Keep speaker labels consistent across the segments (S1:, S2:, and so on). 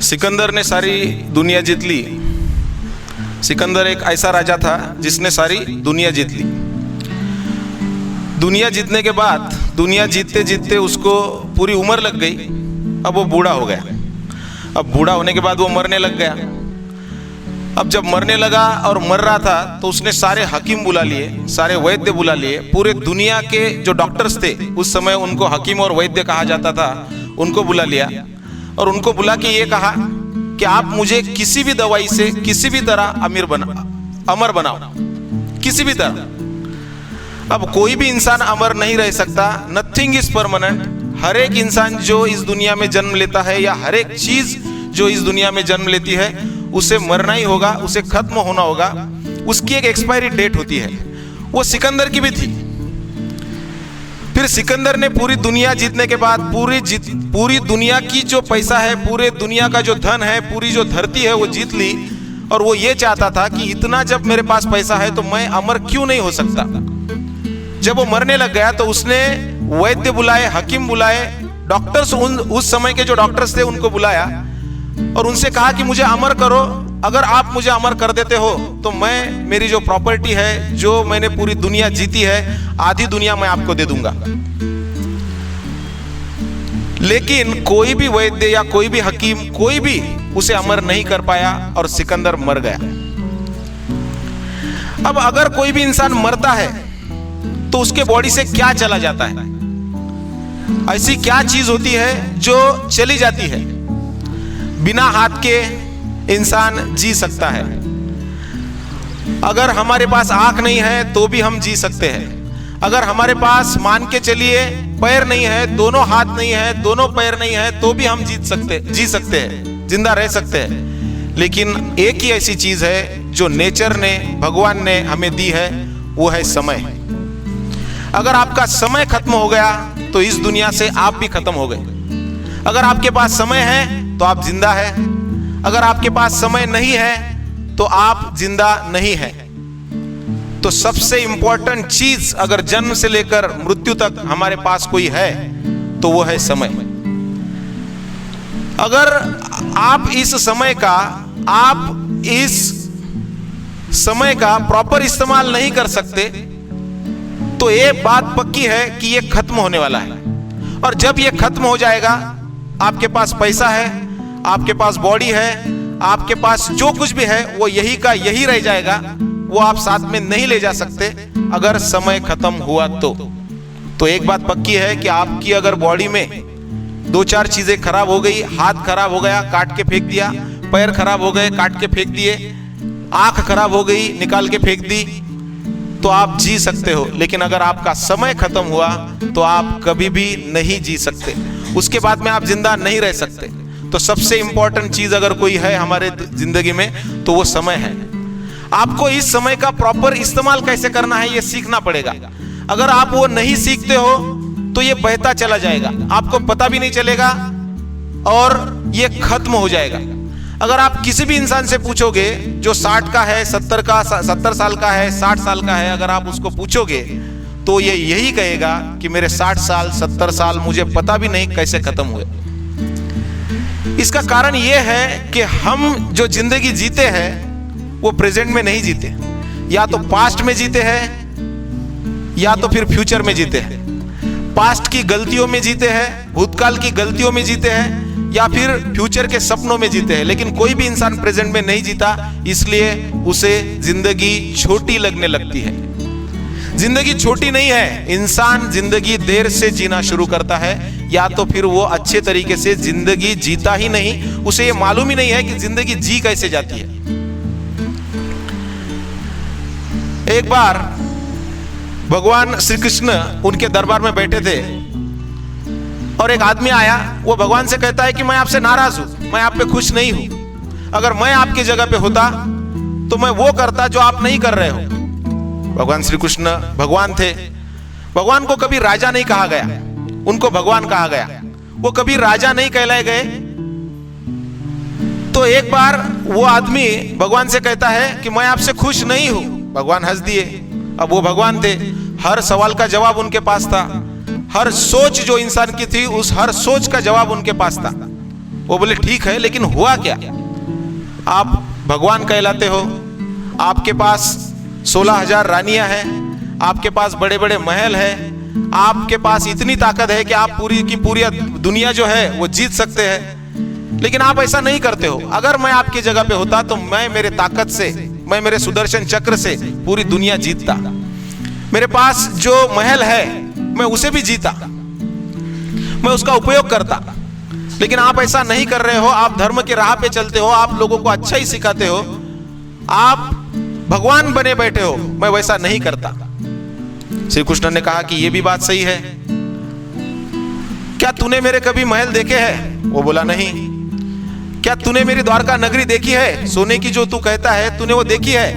S1: सिकंदर ने सारी दुनिया जीत ली। सिकंदर एक ऐसा राजा था जिसने सारी दुनिया जीत ली। दुनिया जीतने के बाद दुनिया जीतते जीतते उसको पूरी उम्र लग गई। अब वो बूढ़ा हो गया। अब बूढ़ा होने के बाद वो मरने लग गया। अब जब मरने लगा और मर रहा था तो उसने सारे हकीम बुला लिए, सारे वैद्य बुला लिए। पूरे दुनिया के जो डॉक्टर्स थे, उस समय उनको हकीम और वैद्य कहा जाता था, उनको बुला लिया और उनको बुला के ये कहा कि आप मुझे किसी भी दवाई से किसी भी तरह अमर बनाओ, किसी भी तरह। अब कोई भी इंसान अमर नहीं रह सकता। Nothing is permanent. हर एक इंसान जो इस दुनिया में जन्म लेता है या हर एक चीज जो इस दुनिया में जन्म लेती है उसे मरना ही होगा, उसे खत्म होना होगा। उसकी एक एक्सपायरी डेट होती है। वो सिकंदर की भी थी। फिर सिकंदर ने पूरी दुनिया जीतने के बाद पूरी दुनिया की जो पैसा है, पूरे दुनिया का जो धन है, पूरी जो धरती है वो जीत ली। और वो ये चाहता था कि इतना जब मेरे पास पैसा है तो मैं अमर क्यों नहीं हो सकता। जब वो मरने लग गया तो उसने वैद्य बुलाए, हकीम बुलाए, डॉक्टर्स, उस समय के जो डॉक्टर्स थे उनको बुलाया और उनसे कहा कि मुझे अमर करो। अगर आप मुझे अमर कर देते हो तो मैं, मेरी जो प्रॉपर्टी है, जो मैंने पूरी दुनिया जीती है, आधी दुनिया मैं आपको दे दूंगा। लेकिन कोई भी वैद्य या कोई भी हकीम, कोई भी उसे अमर नहीं कर पाया और सिकंदर मर गया। अब अगर कोई भी इंसान मरता है तो उसके बॉडी से क्या चला जाता है? ऐसी क्या चीज होती है जो चली जाती है? बिना हाथ के इंसान जी सकता है। अगर हमारे पास आंख नहीं है तो भी हम जी सकते हैं। अगर हमारे पास, मान के चलिए, पैर नहीं है, दोनों हाथ नहीं है, दोनों पैर नहीं है, तो भी हम जी सकते हैं, जिंदा रह सकते हैं। लेकिन एक ही ऐसी चीज है जो नेचर ने, भगवान ने हमें दी है, वो है समय। अगर आपका समय खत्म हो गया तो इस दुनिया से आप भी खत्म हो गए। अगर आपके पास समय है तो आप जिंदा है। अगर आपके पास समय नहीं है तो आप जिंदा नहीं है। तो सबसे इंपॉर्टेंट चीज अगर जन्म से लेकर मृत्यु तक हमारे पास कोई है तो वो है समय। अगर आप इस समय का प्रॉपर इस्तेमाल नहीं कर सकते तो ये बात पक्की है कि ये खत्म होने वाला है। और जब ये खत्म हो जाएगा, आपके पास पैसा है, आपके पास बॉडी है, आपके पास जो कुछ भी है वो यही का यही रह जाएगा। वो आप साथ में नहीं ले जा सकते अगर समय खत्म हुआ तो एक बात पक्की है कि आपकी अगर बॉडी में 2-4 चीजें खराब हो गई, हाथ खराब हो गया, काट के फेंक दिया, पैर खराब हो गए, काट के फेंक दिए, आंख खराब हो गई, निकाल के फेंक दी, तो आप जी सकते हो। लेकिन अगर आपका समय खत्म हुआ तो आप कभी भी नहीं जी सकते। उसके बाद में आप जिंदा नहीं रह सकते। तो सबसे इंपॉर्टेंट चीज अगर कोई है हमारे जिंदगी में तो वो समय है। आपको इस समय का प्रॉपर इस्तेमाल कैसे करना है ये सीखना पड़ेगा। अगर आप वो नहीं सीखते हो तो ये बहता चला जाएगा, आपको पता भी नहीं चलेगा और ये खत्म हो जाएगा। अगर आप किसी भी इंसान से पूछोगे जो 60 का है, 70 साल का है, 60 साल का है, अगर आप उसको पूछोगे तो ये यही कहेगा कि मेरे 60 साल 70 साल मुझे पता भी नहीं कैसे खत्म हुए। इसका कारण ये है कि हम जो जिंदगी जीते हैं वो प्रेजेंट में नहीं जीते, या तो पास्ट में जीते हैं या तो फिर फ्यूचर में जीते हैं। पास्ट की गलतियों में जीते हैं, भूतकाल की गलतियों में जीते हैं, या फिर फ्यूचर के सपनों में जीते हैं। लेकिन कोई भी इंसान प्रेजेंट में नहीं जीता, इसलिए उसे जिंदगी छोटी लगने लगती है। जिंदगी छोटी नहीं है। इंसान जिंदगी देर से जीना शुरू करता है या तो फिर वो अच्छे तरीके से जिंदगी जीता ही नहीं, उसे ये मालूम ही नहीं है कि जिंदगी जी कैसे जाती है। एक बार भगवान श्री कृष्ण उनके दरबार में बैठे थे और एक आदमी आया। वो भगवान से कहता है कि मैं आपसे नाराज हूं, मैं आप पे खुश नहीं हूं। अगर मैं आपकी जगह पे होता तो मैं वो करता जो आप नहीं कर रहे हो। भगवान श्री कृष्ण भगवान थे। भगवान को कभी राजा नहीं कहा गया, उनको भगवान कहा गया। वो कभी राजा नहीं कहलाए गए। तो एक बार वो आदमी भगवान से कहता है कि मैं आपसे खुश नहीं हूं। भगवान हंस दिए। अब वो भगवान थे, हर सवाल का जवाब उनके पास था। हर सोच जो इंसान की थी, उस हर सोच का जवाब उनके पास था। वो बोले ठीक है, लेकिन हुआ क्या? आप भगवान कहलाते हो, आपके पास 16,000 रानियां हैं, आपके पास बड़े बड़े महल हैं, आपके पास इतनी ताकत है कि आप पूरी की पूरी दुनिया जो है वो जीत सकते हैं, लेकिन आप ऐसा नहीं करते हो। अगर मैं आपकी जगह पे होता तो मैं मेरे ताकत से, मैं मेरे सुदर्शन चक्र से पूरी दुनिया जीतता। मेरे पास जो महल है मैं उसे भी जीता, मैं उसका उपयोग करता, लेकिन आप ऐसा नहीं कर रहे हो। आप धर्म के राह पे चलते हो, आप लोगों को अच्छा ही सिखाते हो, आप भगवान बने बैठे हो, मैं वैसा नहीं करता। श्री कृष्ण ने कहा कि यह भी बात सही है, क्या तूने मेरे कभी महल देखे हैं? वो बोला नहीं। क्या तूने मेरी द्वारका नगरी देखी है? सोने की जो तू कहता है तूने वो देखी है?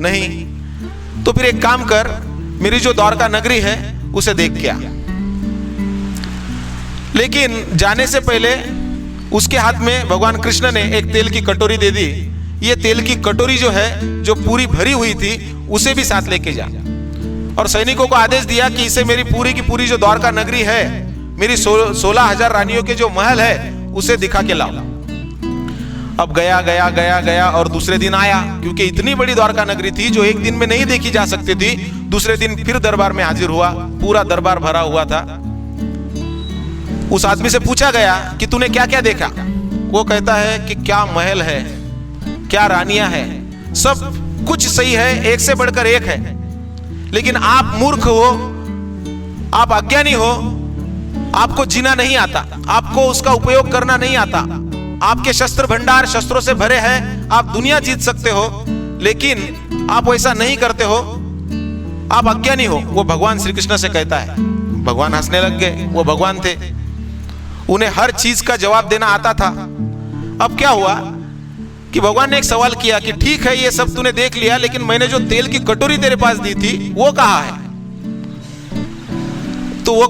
S1: नहीं। तो फिर एक काम कर, मेरी जो द्वारका नगरी है उसे देख के आ। लेकिन जाने से पहले उसके हाथ में भगवान कृष्ण ने एक तेल की कटोरी दे दी। ये तेल की कटोरी जो है, जो पूरी भरी हुई थी, उसे भी साथ लेके जा, और सैनिकों को आदेश दिया कि इसे मेरी पूरी की पूरी जो द्वारका नगरी है, मेरी 16,000 रानियों के जो महल है, उसे दिखा के लाओ। अब गया गया गया गया और दूसरे दिन आया, क्योंकि इतनी बड़ी द्वारका नगरी थी जो एक दिन में नहीं देखी जा सकती थी। दूसरे दिन फिर दरबार में हाजिर हुआ, पूरा दरबार भरा हुआ था। उस आदमी से पूछा गया कि तूने क्या क्या देखा? वो कहता है कि क्या महल है, क्या रानियां हैं, सब कुछ सही है, एक से बढ़कर एक है, लेकिन आप मूर्ख हो, आप अज्ञानी हो, आपको जीना नहीं आता, आपको उसका उपयोग करना नहीं आता। आपके शस्त्र भंडार शस्त्रों से भरे हैं, आप दुनिया जीत सकते हो, लेकिन आप वैसा नहीं करते हो, आप अज्ञानी हो। वो भगवान श्री कृष्ण से कहता है। भगवान हंसने लग गए। वो भगवान थे, उन्हें हर चीज का जवाब देना आता था। अब क्या हुआ कि भगवान ने एक सवाल किया कि ठीक है, ये सब तूने देख लिया, लेकिन मैंने जो तेल की कटोरी तेरे पास दी थी वो कहाँ है? तो वो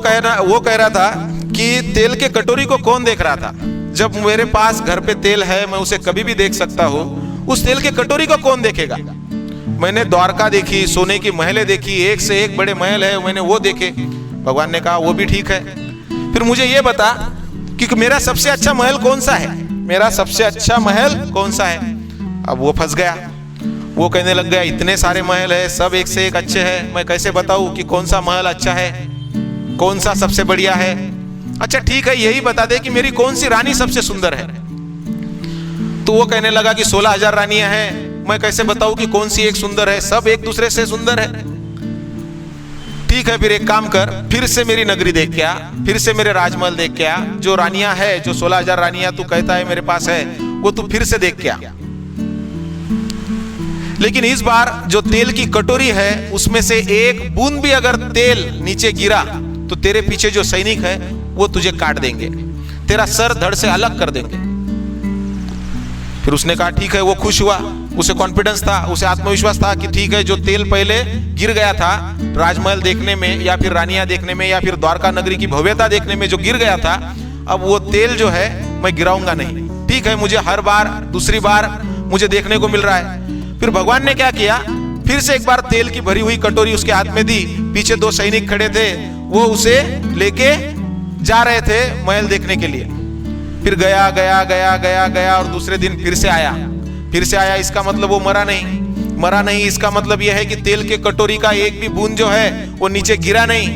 S1: कह रहा था कि तेल के कटोरी को कौन देख रहा था? जब मेरे पास घर पे तेल है, मैं उसे कभी भी देख सकता हूँ, उस तेल के कटोरी को कौन देखेगा? मैंने द्वारका देखी, सोने की महलें देखी, एक से एक बड़े महल है, मैंने वो देखे। भगवान ने कहा वो भी ठीक है, फिर मुझे ये बता कि मेरा सबसे अच्छा महल कौन सा है? मेरा सबसे अच्छा महल कौन सा है? अब वो फंस गया। वो कहने लग गया इतने सारे महल है, सब एक से एक अच्छे हैं, मैं कैसे बताऊं कि कौन सा महल अच्छा है, कौन सा सबसे बढ़िया है? अच्छा ठीक है, यही बता दे कि मेरी कौन सी रानी सबसे सुंदर है। तो वो कहने लगा कि 16,000 रानियां हैं, मैं कैसे बताऊं कि कौन सी एक सुंदर है, सब एक दूसरे से सुंदर है। ठीक है, फिर एक काम कर, फिर से मेरी नगरी देख के आ, फिर से मेरे राजमहल देख के आ, जो रानियां है, जो 16,000 रानियां तू कहता है मेरे पास है, वो तू फिर से देख के आ। लेकिन इस बार जो तेल की कटोरी है, उसमें से एक बूंद भी अगर तेल नीचे गिरा तो तेरे पीछे जो सैनिक है वो तुझे काट देंगे, तेरा सर धड़ से अलग कर देंगे। फिर उसने कहा ठीक है, वो खुश हुआ, उसे कॉन्फिडेंस था, उसे आत्मविश्वास था कि ठीक है, जो तेल पहले गिर गया था राजमहल देखने में, या फिर रानियां देखने में, या फिर द्वारका नगरी की भव्यता देखने में जो गिर गया था, अब वो तेल जो है मैं गिराऊंगा नहीं। ठीक है, मुझे हर बार दूसरी बार मुझे देखने को मिल रहा है। फिर भगवान ने क्या किया, फिर से एक बार तेल की भरी हुई कटोरी उसके हाथ में दी। पीछे 2 सैनिक खड़े थे, वो उसे लेके जा रहे थे महल देखने के लिए। फिर गया गया गया गया गया और दूसरे दिन फिर से आया। इसका मतलब वो मरा नहीं, इसका मतलब यह है कि तेल के कटोरी का एक भी बूंद जो है वो नीचे गिरा नहीं।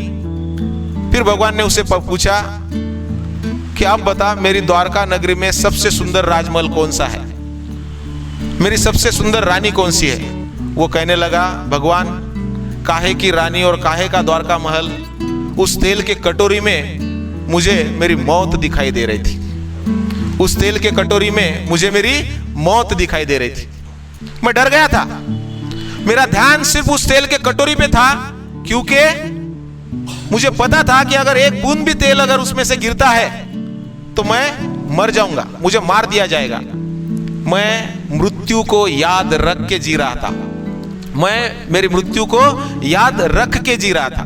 S1: फिर भगवान ने उसे पूछा कि अब बता, मेरी द्वारका नगरी में सबसे सुंदर राजमहल कौन सा है, मेरी सबसे सुंदर रानी कौन सी है? वो कहने लगा भगवान, काहे की रानी और काहे का द्वारका महल, उस तेल के कटोरी में मुझे मेरी मौत दिखाई दे रही थी। उस तेल के कटोरी में मुझे मेरी मौत दिखाई दे रही थी। मैं डर गया था, मेरा ध्यान सिर्फ उस तेल के कटोरी पे था, क्योंकि मुझे पता था कि अगर एक बूंद भी तेल अगर उसमें से गिरता है तो मैं मर जाऊंगा, मुझे मार दिया जाएगा। मैं मृत्यु को याद रख के जी रहा था, मैं मेरी मृत्यु को याद रख के जी रहा था।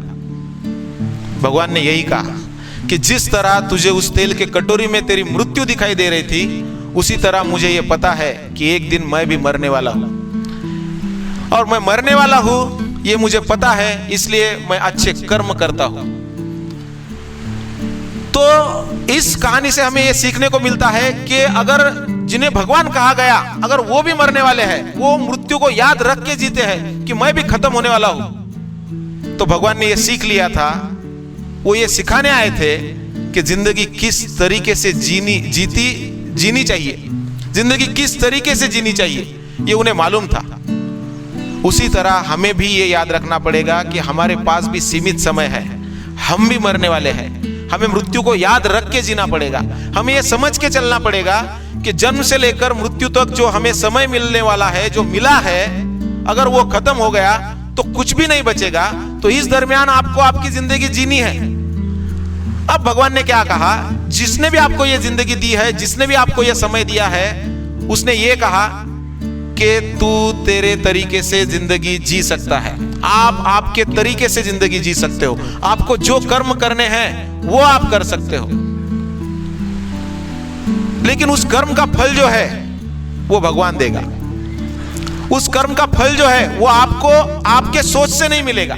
S1: भगवान ने यही कहा कि जिस तरह तुझे उस तेल के कटोरी में तेरी मृत्यु दिखाई दे रही थी, उसी तरह मुझे यह पता है कि एक दिन मैं भी मरने वाला हूं, और मैं मरने वाला हूं यह मुझे पता है, इसलिए मैं अच्छे कर्म करता हूं। तो इस कहानी से हमें यह सीखने को मिलता है कि अगर जिन्हें भगवान कहा गया, अगर वो भी मरने वाले हैं, वो मृत्यु को याद रख के जीते हैं कि मैं भी खत्म होने वाला हूं, तो भगवान ने यह सीख लिया था, वो ये सिखाने आए थे कि जिंदगी किस तरीके से जीनी चाहिए, जिंदगी किस तरीके से जीनी चाहिए, ये उन्हें मालूम था। उसी तरह हमें भी ये याद रखना पड़ेगा कि हमारे पास भी सीमित समय है, हम भी मरने वाले हैं, हमें मृत्यु को याद रख के जीना पड़ेगा। हमें ये समझ के चलना पड़ेगा कि जन्म से लेकर मृत्यु तक जो हमें समय मिलने वाला है, जो मिला है, अगर वो खत्म हो गया तो कुछ भी नहीं बचेगा। तो इस दरमियान आपको आपकी जिंदगी जीनी है। अब भगवान ने क्या कहा, जिसने भी आपको ये जिंदगी दी है, जिसने भी आपको ये समय दिया है, उसने ये कहा कि तू तेरे तरीके से जिंदगी जी सकता है, आप आपके तरीके से जिंदगी जी सकते हो, आपको जो कर्म करने हैं वो आप कर सकते हो, लेकिन उस कर्म का फल जो है वो भगवान देगा। उस कर्म का फल जो है वो आपको आपके सोच से नहीं मिलेगा,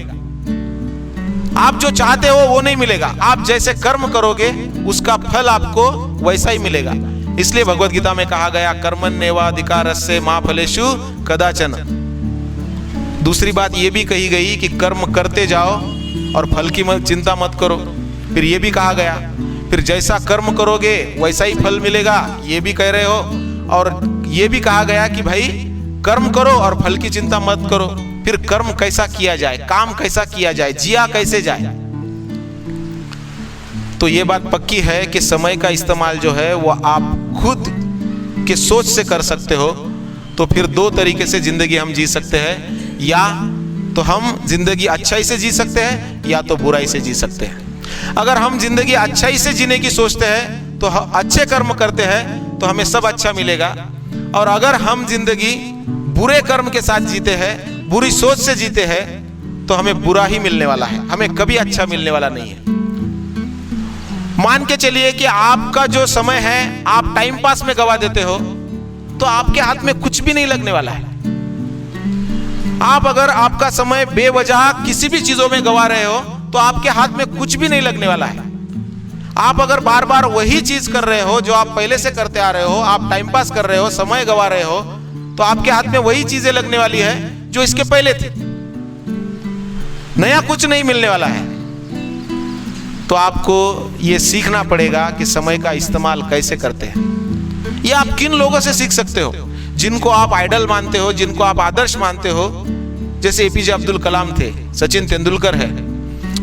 S1: आप जो चाहते हो वो नहीं मिलेगा। आप जैसे कर्म करोगे उसका फल आपको वैसा ही मिलेगा। इसलिए भगवत गीता में कहा गया, कर्मण्येवाधिकारस्य मा फलेषु कदाचन। दूसरी बात ये भी कही गई कि कर्म करते जाओ और फल की चिंता मत करो। फिर ये भी कहा गया, फिर जैसा कर्म करोगे वैसा ही फल मिलेगा, ये भी कह रहे हो। और ये भी कहा गया कि भाई कर्म करो और फल की चिंता मत करो। फिर कर्म कैसा किया जाए, काम कैसा किया जाए, जिया कैसे जाए। तो ये बात पक्की है कि समय का इस्तेमाल जो है वो आप खुद के सोच से कर सकते हो। तो फिर दो तरीके से जिंदगी हम जी सकते हैं, या तो हम जिंदगी अच्छाई से जी सकते हैं या तो बुराई से जी सकते हैं। अगर हम जिंदगी अच्छाई से जीने की सोचते हैं तो अच्छे कर्म करते हैं तो हमें सब अच्छा मिलेगा। और अगर हम जिंदगी बुरे कर्म के साथ जीते हैं, बुरी सोच से जीते हैं, तो हमें बुरा ही मिलने वाला है, हमें कभी अच्छा मिलने वाला नहीं है। मान के चलिए कि आपका जो समय है आप टाइम पास में गवा देते हो, तो आपके हाथ में कुछ भी नहीं लगने वाला है। आप अगर आपका समय बेवजह किसी भी चीजों में गवा रहे हो तो आपके हाथ में कुछ भी नहीं लगने वाला है। आप अगर बार बार वही चीज कर रहे हो जो आप पहले से करते आ रहे हो, आप टाइम पास कर रहे हो, समय गवा रहे हो, तो आपके हाथ में वही चीजें लगने वाली है जो इसके पहले थी, नया कुछ नहीं मिलने वाला है। तो आपको यह सीखना पड़ेगा कि समय का इस्तेमाल कैसे करते हैं। ये आप किन लोगों से सीख सकते हो, जिनको आप आइडल मानते हो, जिनको आप आदर्श मानते हो, जैसे एपीजे अब्दुल कलाम थे, सचिन तेंदुलकर है।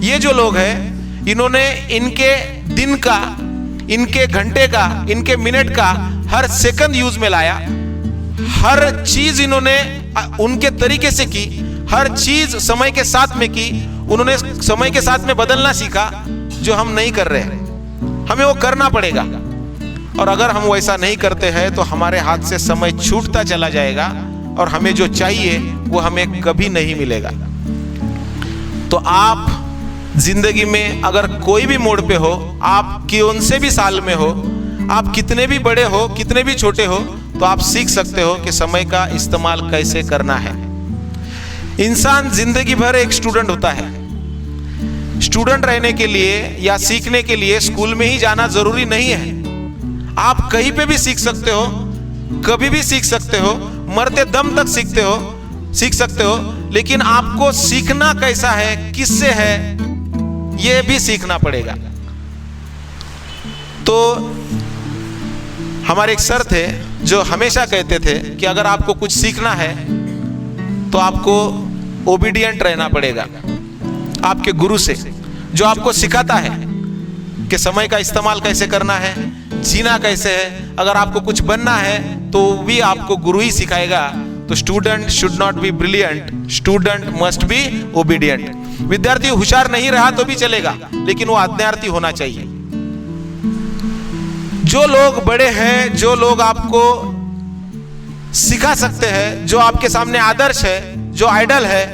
S1: ये जो लोग हैं, इन्होंने इनके दिन का, इनके घंटे का, इनके मिनट का हर सेकंड यूज में लाया। हर चीज इन्होंने उनके तरीके से की, हर चीज समय के साथ में की। उन्होंने समय के साथ में बदलना सीखा, जो हम नहीं कर रहे हैं। हमें वो करना पड़ेगा। और अगर हम वैसा नहीं करते हैं तो हमारे हाथ से समय छूटता चला जाएगा और हमें जो चाहिए वो हमें कभी नहीं मिलेगा। तो आप जिंदगी में अगर कोई भी मोड़ पे हो, आप कौन से भी साल में हो, आप कितने भी बड़े हो, कितने भी छोटे हो, तो आप सीख सकते हो कि समय का इस्तेमाल कैसे करना है। इंसान जिंदगी भर एक स्टूडेंट होता है। स्टूडेंट रहने के लिए या सीखने के लिए स्कूल में ही जाना जरूरी नहीं है। आप कहीं पे भी सीख सकते हो, कभी भी सीख सकते हो, मरते दम तक सीख सकते हो। लेकिन आपको सीखना कैसा है, किससे है, यह भी सीखना पड़ेगा। तो हमारे एक सर थे जो हमेशा कहते थे कि अगर आपको कुछ सीखना है तो आपको ओबीडिएंट रहना पड़ेगा आपके गुरु से, जो आपको सिखाता है कि समय का इस्तेमाल कैसे करना है, जीना कैसे है। अगर आपको कुछ बनना है तो भी आपको गुरु ही सिखाएगा। तो student should not be brilliant, student must be obedient. विद्यार्थी होशियार नहीं रहा तो भी चलेगा, लेकिन वो आज्ञार्थी होना चाहिए। जो लोग बड़े हैं, जो लोग आपको सिखा सकते हैं, जो आपके सामने आदर्श है, जो आइडल है,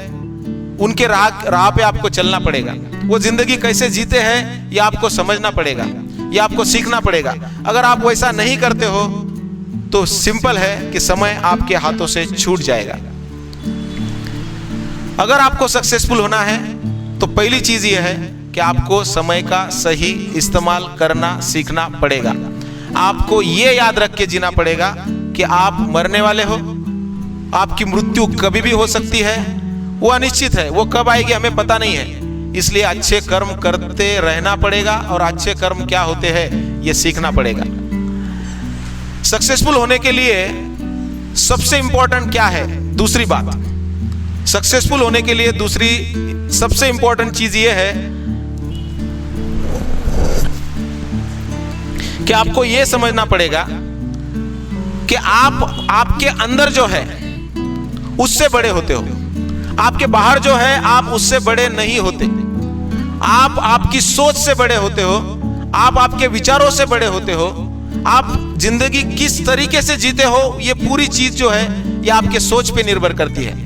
S1: उनके राह पे आपको चलना पड़ेगा। वो जिंदगी कैसे जीते हैं ये आपको समझना पड़ेगा, ये आपको सीखना पड़ेगा। अगर आप वैसा नहीं करते हो तो सिंपल है कि समय आपके हाथों से छूट जाएगा। अगर आपको सक्सेसफुल होना है तो पहली चीज ये है कि कि आपको समय का सही इस्तेमाल करना सीखना पड़ेगा। आपको ये याद रख के जीना पड़ेगा कि आप मरने वाले हो, आपकी मृत्यु कभी भी हो सकती है, वो अनिश्चित है, वो कब आएगी हमें पता नहीं है। इसलिए अच्छे कर्म करते रहना पड़ेगा और अच्छे कर्म क्या होते हैं ये सीखना पड़ेगा। सक्सेसफुल होने के लिए सबसे इंपॉर्टेंट क्या है? दूसरी बात, सक्सेसफुल होने के लिए दूसरी सबसे इंपॉर्टेंट चीज ये है कि आपको यह समझना पड़ेगा कि आपके अंदर जो है उससे बड़े होते हो, आपके बाहर जो है आप उससे बड़े नहीं होते। आप आपकी सोच से बड़े होते हो, आप आपके विचारों से बड़े होते हो, आप जिंदगी किस तरीके से जीते हो ये पूरी चीज जो है ये आपके सोच पे निर्भर करती है।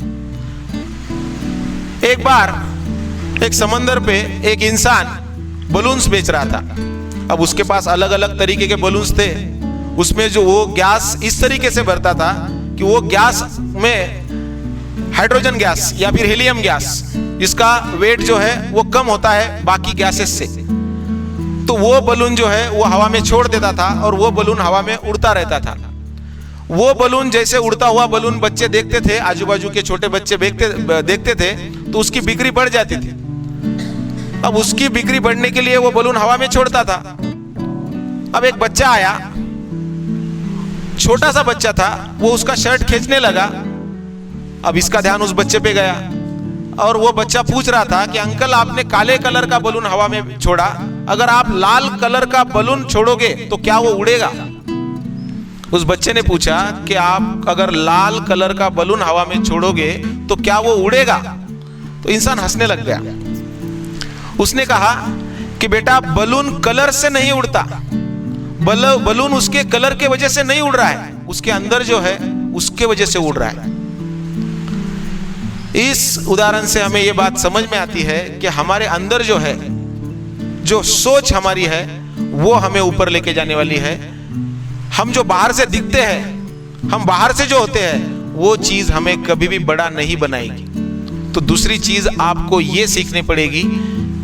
S1: एक बार एक समंदर पे एक इंसान बलून्स बेच रहा था। अब उसके पास अलग अलग तरीके के बलून्स थे, उसमें जो वो गैस इस तरीके से भरता था कि वो गैस में हाइड्रोजन गैस या फिर हीलियम गैस जिसका वेट जो है वो कम होता है बाकी गैसेस से, तो वो बलून जो है वो हवा में छोड़ देता था और वो बलून हवा में उड़ता रहता था। वो बलून जैसे उड़ता हुआ बलून बच्चे देखते थे, आजू बाजू के छोटे बच्चे देखते थे तो उसकी बिक्री बढ़ जाती थी। अब उसकी बिक्री बढ़ने के लिए वो बलून हवा में छोड़ता था। अब एक बच्चा आया, छोटा सा बच्चा था, वो उसका शर्ट खींचने लगा। अब इसका ध्यान उस बच्चे पे गया और वो बच्चा पूछ रहा था कि अंकल आपने काले कलर का बलून हवा में छोड़ा, अगर आप लाल कलर का बलून छोड़ोगे तो क्या वो उड़ेगा? उस बच्चे ने पूछा कि आप अगर लाल कलर का बलून हवा में छोड़ोगे तो क्या वो उड़ेगा? तो इंसान हंसने लग गया। उसने कहा कि बेटा बलून कलर से नहीं उड़ता, बलून उसके कलर के वजह से नहीं उड़ रहा है, उसके अंदर जो है उसके वजह से उड़ रहा है। इस उदाहरण से हमें यह बात समझ में आती है कि हमारे अंदर जो है, जो सोच हमारी है वो हमें ऊपर लेके जाने वाली है। हम जो बाहर से दिखते हैं, हम बाहर से जो होते हैं वो चीज हमें कभी भी बड़ा नहीं बनाएगी। तो दूसरी चीज आपको ये सीखनी पड़ेगी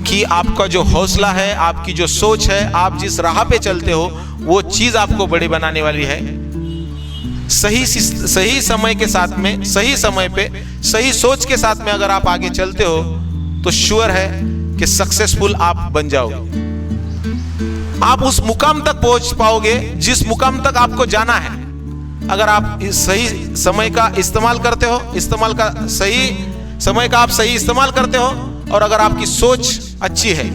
S1: कि आपका जो हौसला है, आपकी जो सोच है, आप जिस राह पे चलते हो वो चीज आपको बड़े बनाने वाली है। सही समय के साथ में, सही समय पे, सही सोच के साथ में अगर आप आगे चलते हो तो श्योर है कि सक्सेसफुल आप बन जाओगे। आप उस मुकाम तक पहुंच पाओगे जिस मुकाम तक आपको जाना है। अगर आप सही समय का इस्तेमाल करते हो, सही समय का आप सही इस्तेमाल करते हो और अगर आपकी सोच अच्छी है।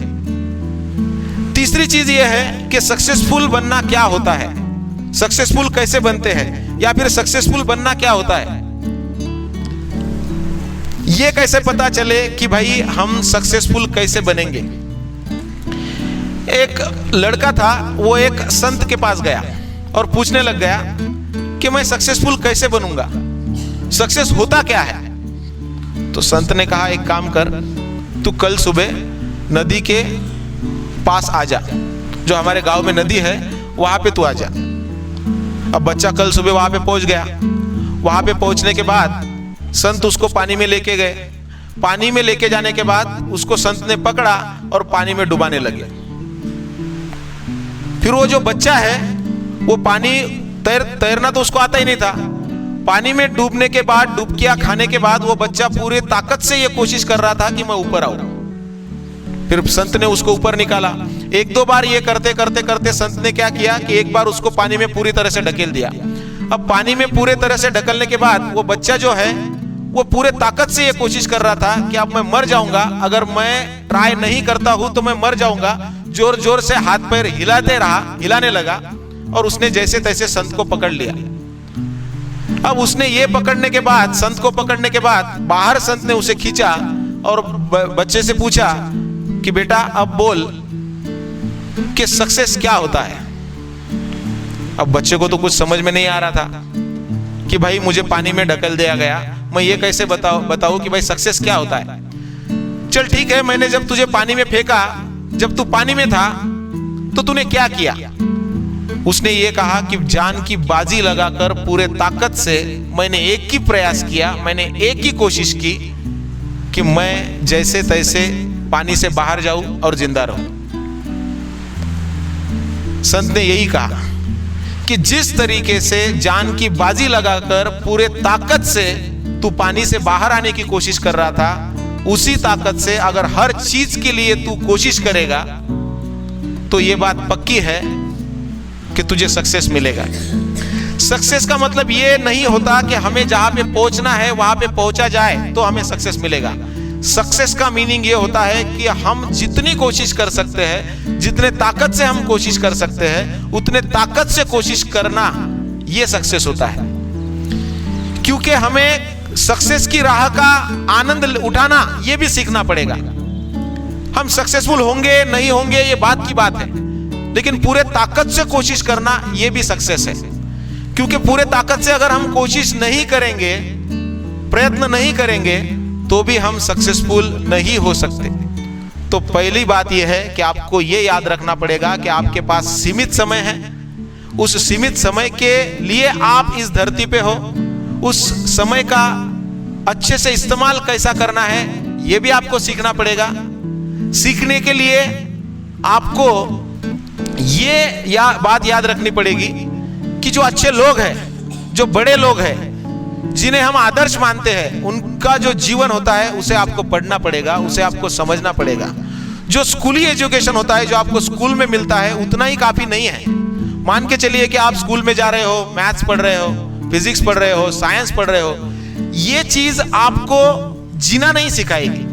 S1: तीसरी चीज यह है कि सक्सेसफुल बनना क्या होता है, सक्सेसफुल कैसे बनते हैं, या फिर सक्सेसफुल बनना क्या होता है। यह कैसे पता चले कि भाई हम सक्सेसफुल कैसे बनेंगे। एक लड़का था, वो एक संत के पास गया और पूछने लग गया कि मैं सक्सेसफुल कैसे बनूंगा, सक्सेस होता क्या है। तो संत ने कहा एक काम कर, तू कल सुबह नदी के पास आ जा, जो हमारे गांव में नदी है वहां पे तू आ जा। अब बच्चा कल सुबह वहां पे पहुंच गया। वहां पे पहुंचने के बाद संत उसको पानी में लेके गए। पानी में लेके जाने के बाद उसको संत ने पकड़ा और पानी में डुबाने लगे। फिर वो जो बच्चा है वो पानी तैरना तो उसको आता ही नहीं था। पानी में डूबने के बाद, डुबकियां खाने के बाद वो बच्चा पूरे ताकत से ये कोशिश कर रहा था कि मैं ऊपर आऊं। फिर संत ने उसको ऊपर निकाला। एक दो बार ये करते करते करते संत ने क्या किया कि एक बार उसको पानी में पूरी तरह से ढकेल दिया। अब पानी में पूरे तरह से ढकलने के बाद वो बच्चा जो है वो पूरे ताकत से ये कोशिश कर रहा था कि अब मैं मर जाऊंगा, अगर मैं ट्राई नहीं करता हूं तो मैं मर जाऊंगा। जोर जोर से हाथ पैर हिलाने लगा और उसने जैसे तैसे संत को पकड़ लिया। अब उसने ये पकड़ने के बाद, संत को पकड़ने के बाद बाहर संत ने उसे खींचा और बच्चे से पूछा कि बेटा अब बोल कि सक्सेस क्या होता है। अब बच्चे को तो कुछ समझ में नहीं आ रहा था कि भाई मुझे पानी में ढकल दिया गया, मैं ये कैसे बताऊं कि भाई सक्सेस क्या होता है। चल ठीक है, मैंने जब तुझे पानी में फेंका, जब तू पानी में था तो तूने क्या किया। उसने ये कहा कि जान की बाजी लगाकर पूरे ताकत से मैंने एक ही प्रयास किया, मैंने एक ही कोशिश की कि मैं जैसे तैसे पानी से बाहर जाऊं और जिंदा रहूं। संत ने यही कहा कि जिस तरीके से जान की बाजी लगाकर पूरे ताकत से तू पानी से बाहर आने की कोशिश कर रहा था, उसी ताकत से अगर हर चीज के लिए तू कोशिश करेगा तो ये बात पक्की है कि तुझे सक्सेस मिलेगा। सक्सेस का मतलब ये नहीं होता कि हमें जहां पे पहुंचना है वहां पे पहुंचा जाए तो हमें सक्सेस मिलेगा। सक्सेस का मीनिंग ये होता है कि हम जितनी कोशिश कर सकते हैं, जितने ताकत से हम कोशिश कर सकते हैं, उतने ताकत से कोशिश करना, ये सक्सेस होता है। क्योंकि हमें सक्सेस की राह का आनंद उठाना ये भी सीखना पड़ेगा। हम सक्सेसफुल होंगे नहीं होंगे ये बात की बात है, लेकिन पूरे ताकत से कोशिश करना ये भी सक्सेस है। क्योंकि पूरे ताकत से अगर हम कोशिश नहीं करेंगे, प्रयत्न नहीं करेंगे, तो भी हम सक्सेसफुल नहीं हो सकते। तो पहली बात यह है कि आपको यह याद रखना पड़ेगा कि आपके पास सीमित समय है। उस सीमित समय के लिए आप इस धरती पे हो, उस समय का अच्छे से इस्तेमाल कैसा करना है यह भी आपको सीखना पड़ेगा। सीखने के लिए आपको ये बात याद रखनी पड़ेगी कि जो अच्छे लोग हैं, जो बड़े लोग हैं, जिन्हें हम आदर्श मानते हैं, उनका जो जीवन होता है उसे आपको पढ़ना पड़ेगा, उसे आपको समझना पड़ेगा। जो स्कूली एजुकेशन होता है, जो आपको स्कूल में मिलता है, उतना ही काफी नहीं है। मान के चलिए कि आप स्कूल में जा रहे हो, मैथ्स पढ़ रहे हो, फिजिक्स पढ़ रहे हो, साइंस पढ़ रहे हो, ये चीज आपको जीना नहीं सिखाएगी।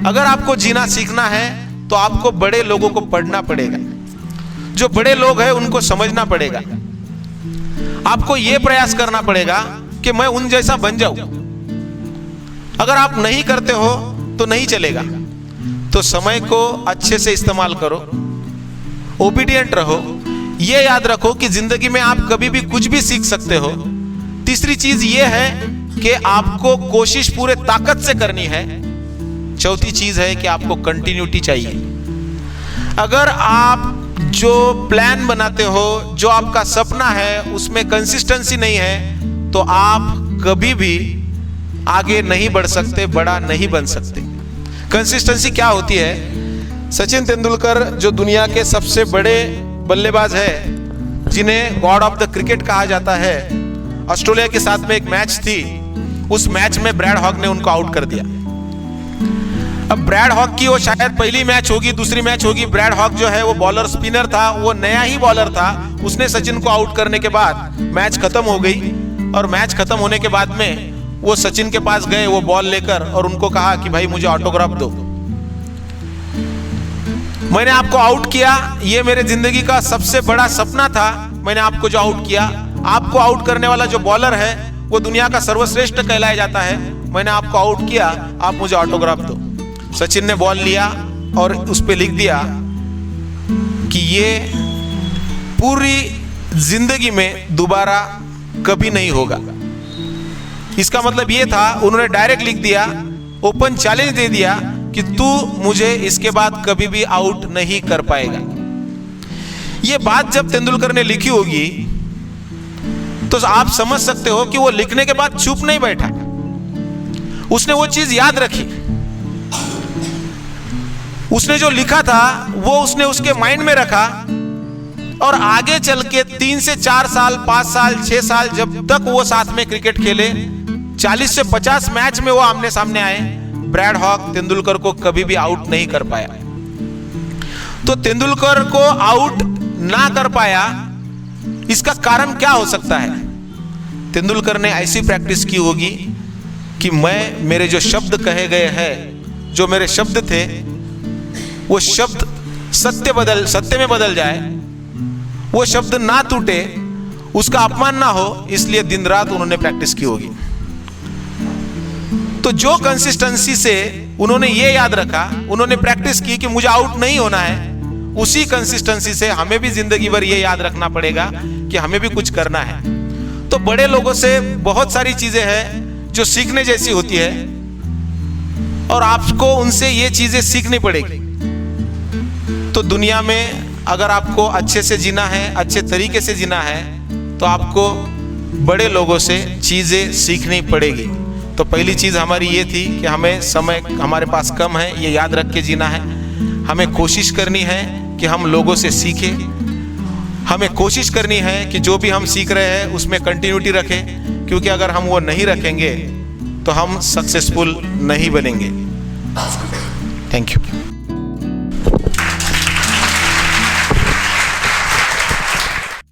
S1: अगर आपको जीना सीखना है तो आपको बड़े लोगों को पढ़ना पड़ेगा, जो बड़े लोग हैं उनको समझना पड़ेगा। आपको यह प्रयास करना पड़ेगा कि मैं उन जैसा बन जाऊं। अगर आप नहीं करते हो तो नहीं चलेगा। तो समय को अच्छे से इस्तेमाल करो, ओबीडिएंट रहो। यह याद रखो कि जिंदगी में आप कभी भी कुछ भी सीख सकते हो। तीसरी चीज यह है कि आपको कोशिश पूरे ताकत से करनी है। चौथी चीज है कि आपको कंटिन्यूटी चाहिए। अगर आप जो प्लान बनाते हो, जो आपका सपना है, उसमें कंसिस्टेंसी नहीं है तो आप कभी भी आगे नहीं बढ़ सकते, बड़ा नहीं बन सकते। कंसिस्टेंसी क्या होती है? सचिन तेंदुलकर जो दुनिया के सबसे बड़े बल्लेबाज है, जिन्हें गॉड ऑफ द क्रिकेट कहा जाता है, ऑस्ट्रेलिया के साथ में एक मैच थी। उस मैच में ब्रैड हॉग ने उनको आउट कर दिया। अब ब्रैड हॉग की वो शायद पहली मैच होगी, दूसरी मैच होगी। ब्रैड हॉग जो है वो बॉलर स्पिनर था, वो नया ही बॉलर था। उसने सचिन को आउट करने के बाद मैच खत्म हो गई, और मैच खत्म होने के बाद में वो सचिन के पास गए वो बॉल लेकर, और उनको कहा कि भाई मुझे ऑटोग्राफ दो, मैंने आपको आउट किया, ये मेरे जिंदगी का सबसे बड़ा सपना था, मैंने आपको जो आउट किया। आपको आउट करने वाला जो बॉलर है वो दुनिया का सर्वश्रेष्ठ कहलाया जाता है, मैंने आपको आउट किया, आप मुझे ऑटोग्राफ दो। सचिन ने बॉल लिया और उस पे लिख दिया कि ये पूरी जिंदगी में दोबारा कभी नहीं होगा। इसका मतलब ये था, उन्होंने डायरेक्ट लिख दिया, ओपन चैलेंज दे दिया कि तू मुझे इसके बाद कभी भी आउट नहीं कर पाएगा। ये बात जब तेंदुलकर ने लिखी होगी तो आप समझ सकते हो कि वो लिखने के बाद चुप नहीं बैठा, उसने वो चीज याद रखी। उसने जो लिखा था वो उसने उसके माइंड में रखा, और आगे चल के 3 से 4 साल, 5 साल, 6 साल, जब तक वो साथ में क्रिकेट खेले, 40 से 50 मैच में वो आमने सामने आए, ब्रैड हॉग तेंदुलकर को कभी भी आउट नहीं कर पाया। तो तेंदुलकर को आउट ना कर पाया, इसका कारण क्या हो सकता है? तेंदुलकर ने ऐसी प्रैक्टिस की होगी कि मेरे जो शब्द कहे गए हैं, जो मेरे शब्द थे, वो शब्द सत्य में बदल जाए, वो शब्द ना टूटे, उसका अपमान ना हो, इसलिए दिन रात उन्होंने प्रैक्टिस की होगी। तो जो कंसिस्टेंसी से उन्होंने ये याद रखा, उन्होंने प्रैक्टिस की कि मुझे आउट नहीं होना है, उसी कंसिस्टेंसी से हमें भी जिंदगी भर ये याद रखना पड़ेगा कि हमें भी कुछ करना है। तो बड़े लोगों से बहुत सारी चीजें हैं जो सीखने जैसी होती है, और आपको उनसे ये चीजें सीखनी पड़ेगी। तो दुनिया में अगर आपको अच्छे से जीना है, अच्छे तरीके से जीना है, तो आपको बड़े लोगों से चीजें सीखनी पड़ेगी। तो पहली चीज़ हमारी ये थी कि हमें समय हमारे पास कम है, ये याद रख के जीना है। हमें कोशिश करनी है कि हम लोगों से सीखें। हमें कोशिश करनी है कि जो भी हम सीख रहे हैं उसमें कंटिन्यूटी रखें, क्योंकि अगर हम वो नहीं रखेंगे तो हम सक्सेसफुल नहीं बनेंगे। Thank you.